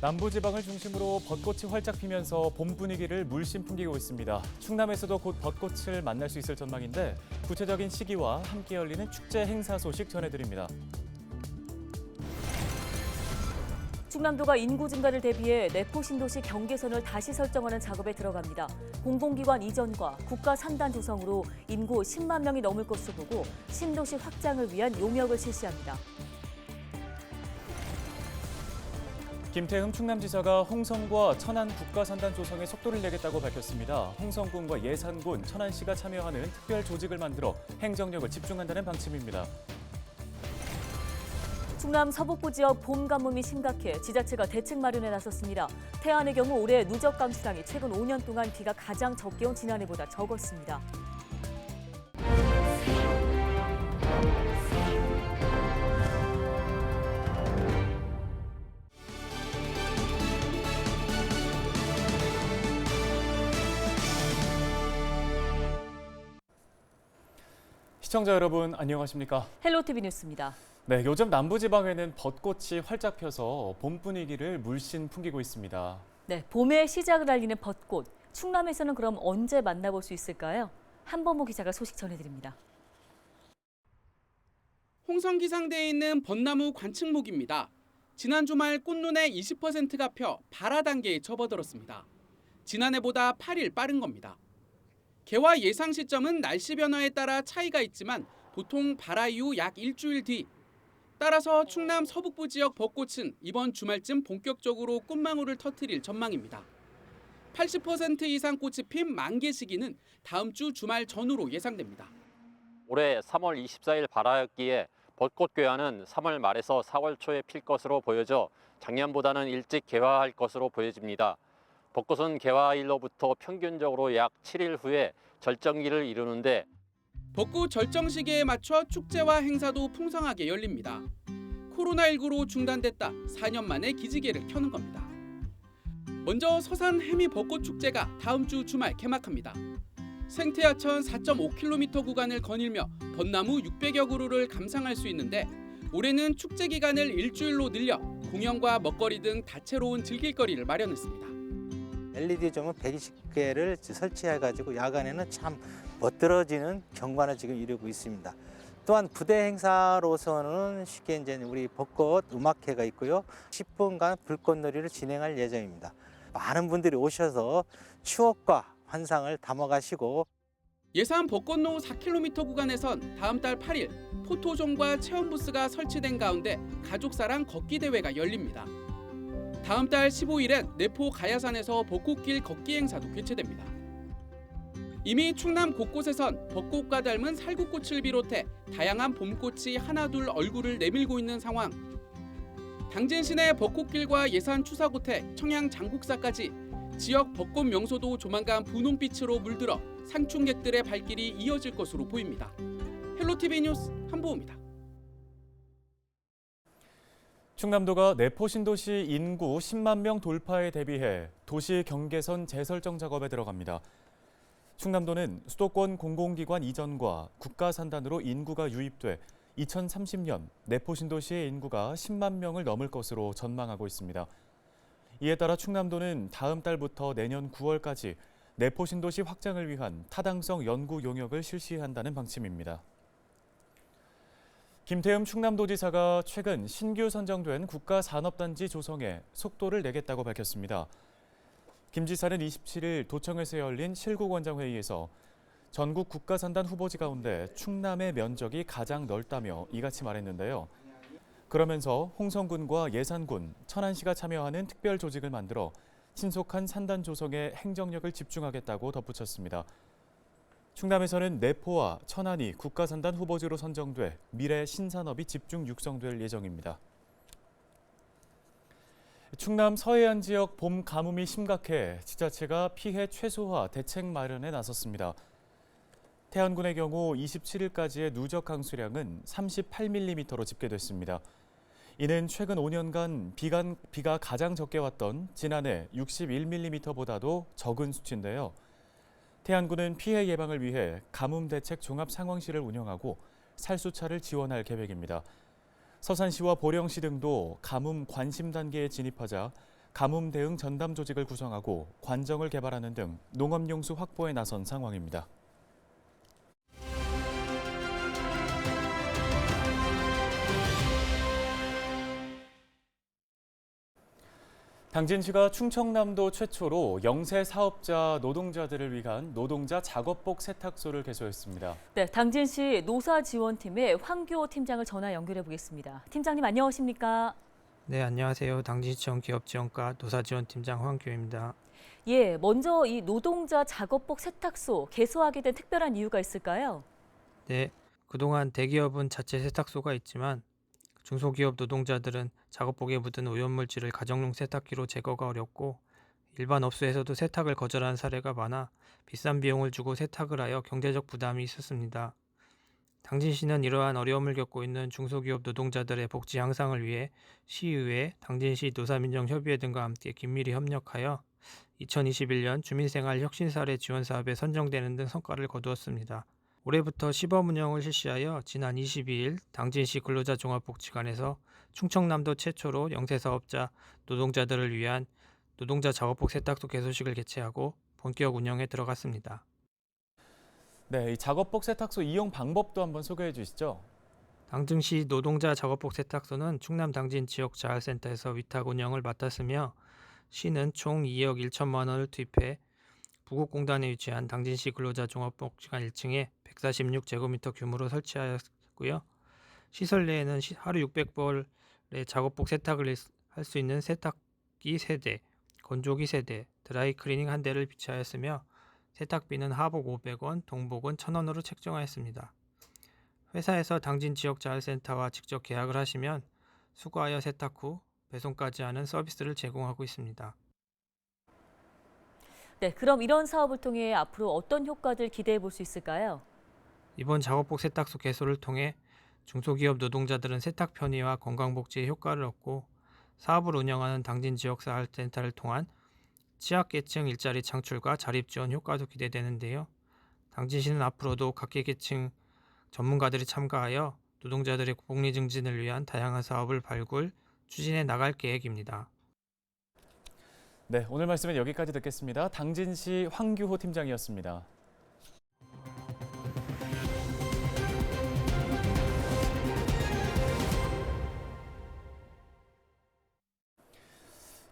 남부지방을 중심으로 벚꽃이 활짝 피면서 봄 분위기를 물씬 풍기고 있습니다. 충남에서도 곧 벚꽃을 만날 수 있을 전망인데 구체적인 시기와 함께 열리는 축제 행사 소식 전해드립니다. 충남도가 인구 증가를 대비해 내포 신도시 경계선을 다시 설정하는 작업에 들어갑니다. 공공기관 이전과 국가 산단 조성으로 인구 10만 명이 넘을 것으로 보고 신도시 확장을 위한 용역을 실시합니다. 김태흠 충남지사가 홍성과 천안 국가산단 조성에 속도를 내겠다고 밝혔습니다. 홍성군과 예산군, 천안시가 참여하는 특별 조직을 만들어 행정력을 집중한다는 방침입니다. 충남 서북부 지역 봄 가뭄이 심각해 지자체가 대책 마련에 나섰습니다. 태안의 경우 올해 누적 강수량이 최근 5년 동안 비가 가장 적게 온 지난해보다 적었습니다. 시청자 여러분 안녕하십니까? 헬로티비 뉴스입니다. 네, 요즘 남부지방에는 벚꽃이 활짝 펴서 봄 분위기를 물씬 풍기고 있습니다. 네, 봄의 시작을 알리는 벚꽃. 충남에서는 그럼 언제 만나볼 수 있을까요? 한범호 기자가 소식 전해드립니다. 홍성기상대에 있는 벚나무 관측목입니다. 지난 주말 꽃눈의 20%가 펴 발화 단계에 접어들었습니다. 지난해보다 8일 빠른 겁니다. 개화 예상 시점은 날씨 변화에 따라 차이가 있지만 보통 발화 이후 약 일주일 뒤. 따라서 충남 서북부 지역 벚꽃은 이번 주말쯤 본격적으로 꽃망울을 터뜨릴 전망입니다. 80% 이상 꽃이 핀 만개 시기는 다음 주 주말 전후로 예상됩니다. 올해 3월 24일 발화였기에 벚꽃 개화는 3월 말에서 4월 초에 필 것으로 보여져 작년보다는 일찍 개화할 것으로 보여집니다. 벚꽃은 개화일로부터 평균적으로 약 7일 후에 절정기를 이루는데 벚꽃 절정 시기에 맞춰 축제와 행사도 풍성하게 열립니다. 코로나19로 중단됐다 4년 만에 기지개를 켜는 겁니다. 먼저 서산 해미 벚꽃 축제가 다음 주 주말 개막합니다. 생태하천 4.5km 구간을 거닐며 벚나무 600여 그루를 감상할 수 있는데 올해는 축제 기간을 일주일로 늘려 공연과 먹거리 등 다채로운 즐길거리를 마련했습니다. LED점은 120개를 설치해가지고 야간에는 참 멋들어지는 경관을 지금 이루고 있습니다. 또한 부대 행사로서는 쉽게 이제 우리 벚꽃 음악회가 있고요. 10분간 불꽃놀이를 진행할 예정입니다. 많은 분들이 오셔서 추억과 환상을 담아가시고 예산 벚꽃로 4km 구간에선 다음 달 8일 포토존과 체험 부스가 설치된 가운데 가족사랑 걷기 대회가 열립니다. 다음 달 15일엔 내포 가야산에서 벚꽃길 걷기 행사도 개최됩니다. 이미 충남 곳곳에선 벚꽃과 닮은 살구꽃을 비롯해 다양한 봄꽃이 하나둘 얼굴을 내밀고 있는 상황. 당진 시내 벚꽃길과 예산 추사고택, 청양 장국사까지 지역 벚꽃 명소도 조만간 분홍빛으로 물들어 상충객들의 발길이 이어질 것으로 보입니다. 헬로티비 뉴스 한보우입니다. 충남도가 내포 신도시 인구 10만 명 돌파에 대비해 도시 경계선 재설정 작업에 들어갑니다. 충남도는 수도권 공공기관 이전과 국가산단으로 인구가 유입돼 2030년 내포 신도시의 인구가 10만 명을 넘을 것으로 전망하고 있습니다. 이에 따라 충남도는 다음 달부터 내년 9월까지 내포 신도시 확장을 위한 타당성 연구 용역을 실시한다는 방침입니다. 김태흠 충남도지사가 최근 신규 선정된 국가산업단지 조성에 속도를 내겠다고 밝혔습니다. 김 지사는 27일 도청에서 열린 실국원장회의에서 전국 국가산단 후보지 가운데 충남의 면적이 가장 넓다며 이같이 말했는데요. 그러면서 홍성군과 예산군, 천안시가 참여하는 특별 조직을 만들어 신속한 산단 조성에 행정력을 집중하겠다고 덧붙였습니다. 충남에서는 내포와 천안이 국가산단 후보지로 선정돼 미래 신산업이 집중 육성될 예정입니다. 충남 서해안 지역 봄 가뭄이 심각해 지자체가 피해 최소화 대책 마련에 나섰습니다. 태안군의 경우 27일까지의 누적 강수량은 38mm로 집계됐습니다. 이는 최근 5년간 비가 가장 적게 왔던 지난해 61mm보다도 적은 수치인데요. 태안군은 피해 예방을 위해 가뭄 대책 종합 상황실을 운영하고 살수차를 지원할 계획입니다. 서산시와 보령시 등도 가뭄 관심 단계에 진입하자 가뭄 대응 전담 조직을 구성하고 관정을 개발하는 등 농업용수 확보에 나선 상황입니다. 당진시가 충청남도 최초로 영세 사업자 노동자들을 위한 노동자 작업복 세탁소를 개소했습니다. 네, 당진시 노사지원팀의 황교호 팀장을 전화 연결해 보겠습니다. 팀장님 안녕하십니까? 네, 안녕하세요. 당진시청 기업지원과 노사지원팀장 황교입니다. 예, 먼저 이 노동자 작업복 세탁소 개소하게 된 특별한 이유가 있을까요? 네, 그동안 대기업은 자체 세탁소가 있지만 중소기업 노동자들은 작업복에 묻은 오염물질을 가정용 세탁기로 제거가 어렵고 일반 업소에서도 세탁을 거절하는 사례가 많아 비싼 비용을 주고 세탁을 하여 경제적 부담이 있었습니다. 당진시는 이러한 어려움을 겪고 있는 중소기업 노동자들의 복지 향상을 위해 시의회, 당진시 노사민정협의회 등과 함께 긴밀히 협력하여 2021년 주민생활 혁신사례 지원 사업에 선정되는 등 성과를 거두었습니다. 올해부터 시범 운영을 실시하여 지난 22일 당진시 근로자 종합복지관에서 충청남도 최초로 영세사업자 노동자들을 위한 노동자 작업복 세탁소 개소식을 개최하고 본격 운영에 들어갔습니다. 네, 이 작업복 세탁소 이용 방법도 한번 소개해 주시죠. 당진시 노동자 작업복 세탁소는 충남 당진 지역 자활센터에서 위탁 운영을 맡았으며 시는 총 2억 1천만 원을 투입해 부곡공단에 위치한 당진시 근로자 종합복지관 1층에 146제곱미터 규모로 설치하였고요. 시설 내에는 하루 600벌의 작업복 세탁을 할 수 있는 세탁기 3대, 건조기 3대, 드라이클리닝 1대를 비치하였으며 세탁비는 하복 500원, 동복은 1,000원으로 책정하였습니다. 회사에서 당진 지역 자활센터와 직접 계약을 하시면 수거하여 세탁 후 배송까지 하는 서비스를 제공하고 있습니다. 네, 그럼 이런 사업을 통해 앞으로 어떤 효과들 기대해 볼 수 있을까요? 이번 작업복 세탁소 개소를 통해 중소기업 노동자들은 세탁 편의와 건강복지의 효과를 얻고 사업을 운영하는 당진 지역사활센터를 통한 취약계층 일자리 창출과 자립지원 효과도 기대되는데요. 당진시는 앞으로도 각계계층 전문가들이 참가하여 노동자들의 복리 증진을 위한 다양한 사업을 발굴, 추진해 나갈 계획입니다. 네, 오늘 말씀은 여기까지 듣겠습니다. 당진시 황규호 팀장이었습니다.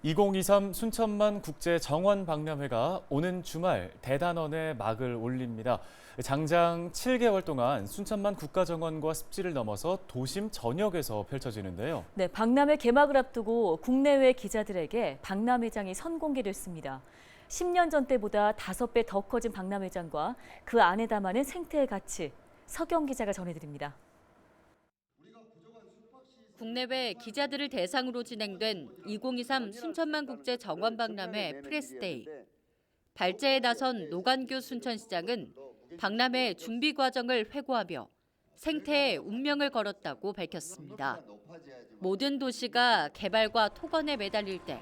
(2023) 순천만 국제 정원 박람회가 오는 주말 대단원에 막을 올립니다. 장장 7개월 동안 순천만 국가정원과 습지를 넘어서 도심 전역에서 펼쳐지는데요. 네, 박람회 개막을 앞두고 국내외 기자들에게 박람회장이 선공개됐습니다. 10년 전 때보다 5배 더 커진 박람회장과 그 안에 담아낸 생태의 가치, 서경 기자가 전해드립니다. 국내외 기자들을 대상으로 진행된 2023 순천만 국제 정원 박람회 프레스데이. 발제에 나선 노관규 순천시장은 박람회 준비 과정을 회고하며 생태의 운명을 걸었다고 밝혔습니다. 모든 도시가 개발과 토건에 매달릴 때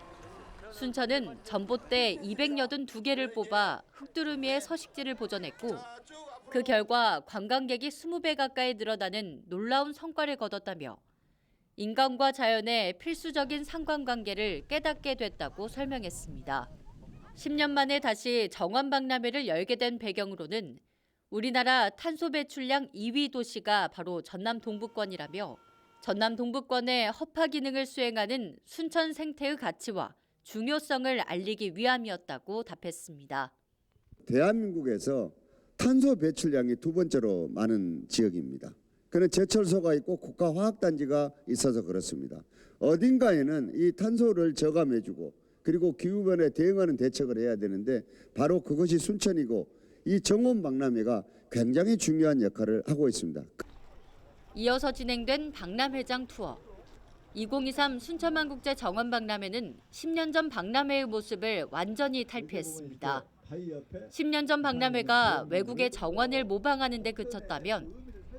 순천은 전봇대 282개를 뽑아 흑두루미의 서식지를 보존했고 그 결과 관광객이 20배 가까이 늘어나는 놀라운 성과를 거뒀다며 인간과 자연의 필수적인 상관관계를 깨닫게 됐다고 설명했습니다. 10년 만에 다시 정원 박람회를 열게 된 배경으로는 우리나라 탄소 배출량 2위 도시가 바로 전남 동부권이라며 전남 동부권의 허파 기능을 수행하는 순천 생태의 가치와 중요성을 알리기 위함이었다고 답했습니다. 대한민국에서 탄소 배출량이 두 번째로 많은 지역입니다. 그는 제철소가 있고 국가화학단지가 있어서 그렇습니다. 어딘가에는 이 탄소를 저감해주고 그리고 기후변화에 대응하는 대책을 해야 되는데 바로 그것이 순천이고 이 정원 박람회가 굉장히 중요한 역할을 하고 있습니다. 이어서 진행된 박람회장 투어. 2023 순천만 국제 정원 박람회는 10년 전 박람회의 모습을 완전히 탈피했습니다. 10년 전 박람회가 외국의 정원을 모방하는 데 그쳤다면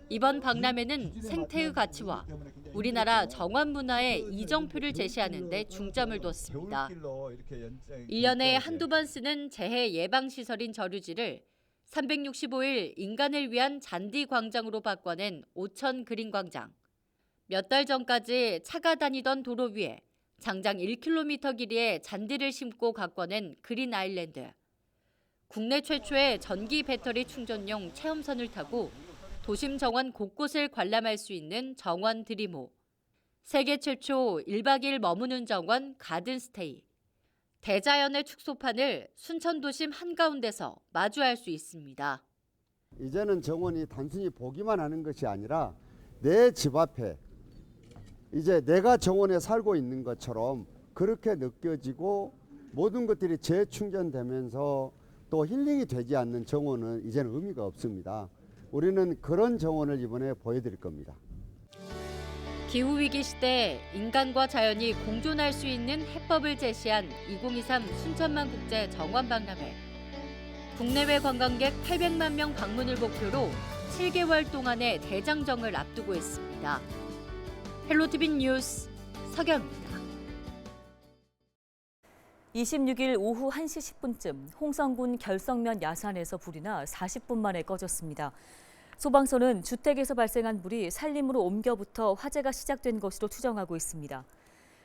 이번 박람회는 생태의 가치와 우리나라 정원 문화의 이정표를 제시하는 데 중점을 뒀습니다. 1년에 한두 번 쓰는 재해 예방 시설인 저류지를 365일 인간을 위한 잔디 광장으로 바꿔낸 오천 그린 광장. 몇 달 전까지 차가 다니던 도로 위에 장장 1km 길이의 잔디를 심고 가꿔낸 그린 아일랜드. 국내 최초의 전기 배터리 충전용 체험선을 타고 도심 정원 곳곳을 관람할 수 있는 정원 드리모. 세계 최초 1박 2일 머무는 정원 가든스테이. 대자연의 축소판을 순천 도심 한가운데서 마주할 수 있습니다. 이제는 정원이 단순히 보기만 하는 것이 아니라 내 집 앞에 이제 내가 정원에 살고 있는 것처럼 그렇게 느껴지고 모든 것들이 재충전되면서 또 힐링이 되지 않는 정원은 이제는 의미가 없습니다. 우리는 그런 정원을 이번에 보여드릴 겁니다. 기후위기 시대 인간과 자연이 공존할 수 있는 해법을 제시한 2023 순천만 국제 정원 박람회. 국내외 관광객 800만 명 방문을 목표로 7개월 동안의 대장정을 앞두고 있습니다. 헬로티비 뉴스 서경입니다. 26일 오후 1시 10분쯤 홍성군 결성면 야산에서 불이 나 40분 만에 꺼졌습니다. 소방서는 주택에서 발생한 불이 산림으로 옮겨부터 화재가 시작된 것으로 추정하고 있습니다.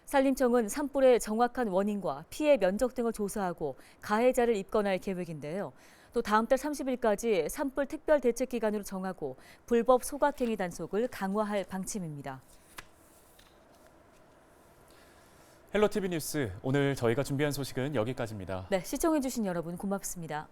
산림청은 산불의 정확한 원인과 피해 면적 등을 조사하고 가해자를 입건할 계획인데요. 또 다음 달 30일까지 산불 특별 대책 기간으로 정하고 불법 소각행위 단속을 강화할 방침입니다. 헬로티비 뉴스, 오늘 저희가 준비한 소식은 여기까지입니다. 네, 시청해주신 여러분 고맙습니다.